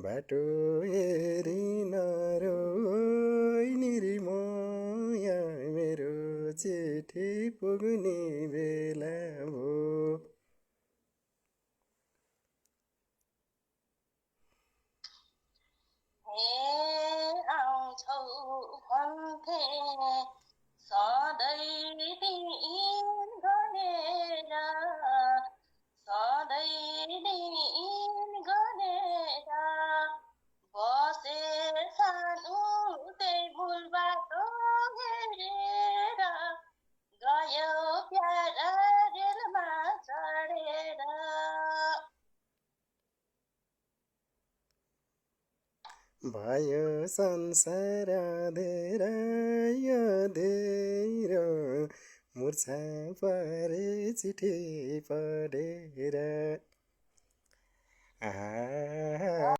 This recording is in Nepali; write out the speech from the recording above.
बाटो हेरी नरोई निरीमया मेरो चिठी पुग्ने बेला भो आउँछौ भन्थे सधैँ दिन गनेर सधैँ दिन गनेर बसे सानो त्यही मूल बाटो हेरेर गयो प्यारा रेलमा चढेर भयो संसार अँधेर मुर्छा परे चिठी पढेर